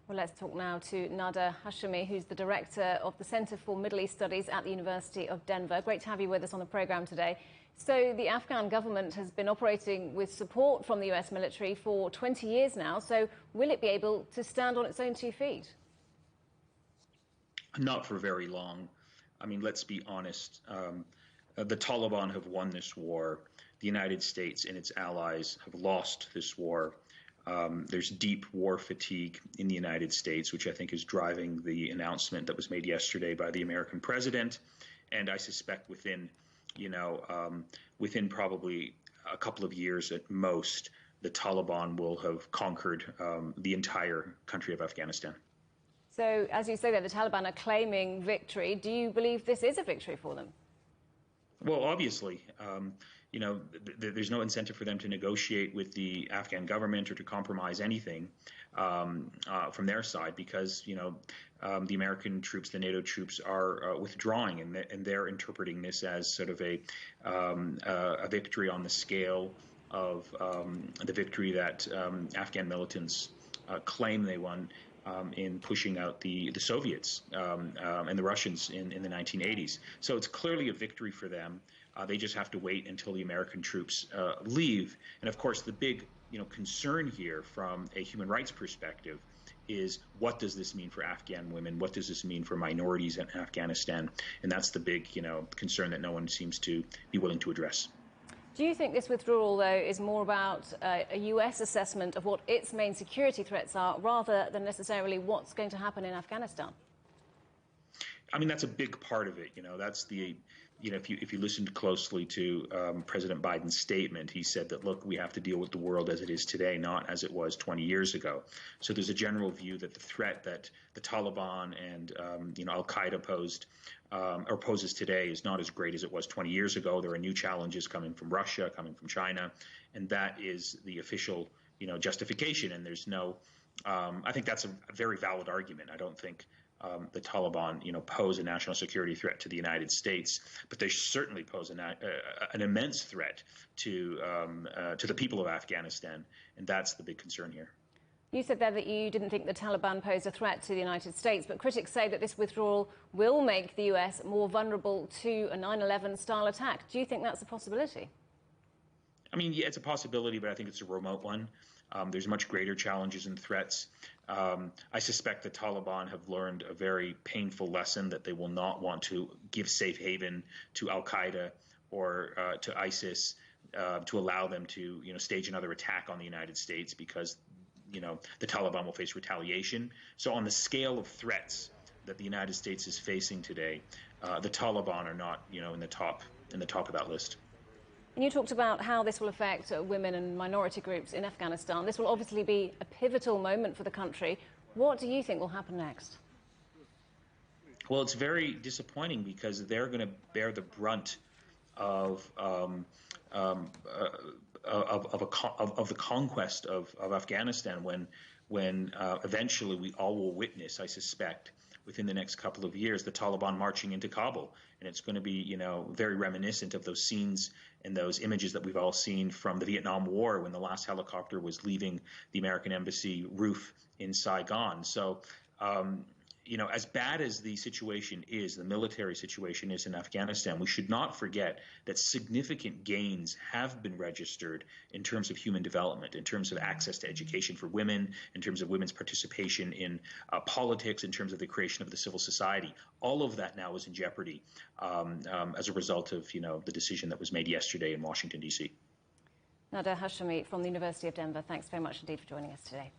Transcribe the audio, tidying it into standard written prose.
Well, let's talk now to Nada Hashemi, who's the director of the Center for Middle East Studies at the University of Denver. Great to have you with us on the program today. So the Afghan government has been operating with support from the US military for 20 years now. So will it be able to stand on its own 2 feet? Not for very long. I mean, let's be honest. The Taliban have won this war. The United States and its allies have lost this war. There's deep war fatigue in the United States, which I think is driving the announcement that was made yesterday by the American president. And I suspect within probably a couple of years at most, the Taliban will have conquered the entire country of Afghanistan. So, as you say there, the Taliban are claiming victory. Do you believe this is a victory for them? Well, obviously, there's no incentive for them to negotiate with the Afghan government or to compromise anything from their side because, the American troops, the NATO troops are withdrawing, and they're interpreting this as sort of a victory on the scale of the victory that Afghan militants claim they won in pushing out the Soviets and the Russians in the 1980s. So it's clearly a victory for them. They just have to wait until the American troops leave. And of course, the big concern here from a human rights perspective is, what does this mean for Afghan women? What does this mean for minorities in Afghanistan? And that's the big concern that no one seems to be willing to address. Do you think this withdrawal, though, is more about a US assessment of what its main security threats are, rather than necessarily what's going to happen in Afghanistan? I mean, that's a big part of it. That's if you listened closely to President Biden's statement, he said that, look, we have to deal with the world as it is today, not as it was 20 years ago. So there's a general view that the threat that the Taliban and Al-Qaeda poses today is not as great as it was 20 years ago. There are new challenges coming from Russia, coming from China, and that is the official justification. And there's no I think that's a very valid argument. I don't think the Taliban, pose a national security threat to the United States, but they certainly pose an immense threat to the people of Afghanistan, and that's the big concern here. You said there that you didn't think the Taliban pose a threat to the United States, but critics say that this withdrawal will make the US more vulnerable to a 9/11 style attack. Do you think that's a possibility? I mean, yeah, it's a possibility, but I think it's a remote one. There's much greater challenges and threats. I suspect the Taliban have learned a very painful lesson that they will not want to give safe haven to Al-Qaeda or to ISIS to allow them to stage another attack on the United States, because the Taliban will face retaliation. So on the scale of threats that the United States is facing today, the Taliban are not in the top of that list. And you talked about how this will affect women and minority groups in Afghanistan. This will obviously be a pivotal moment for the country. What do you think will happen next? Well, it's very disappointing because they're going to bear the brunt of the conquest of Afghanistan when eventually we all will witness, I suspect, within the next couple of years, the Taliban marching into Kabul. And it's going to be, very reminiscent of those scenes and those images that we've all seen from the Vietnam War when the last helicopter was leaving the American embassy roof in Saigon. So, as bad as the situation is, the military situation is in Afghanistan, we should not forget that significant gains have been registered in terms of human development, in terms of access to education for women, in terms of women's participation in politics, in terms of the creation of the civil society. All of that now is in jeopardy as a result of, the decision that was made yesterday in Washington, D.C. Nada Hashemi from the University of Denver, thanks very much indeed for joining us today.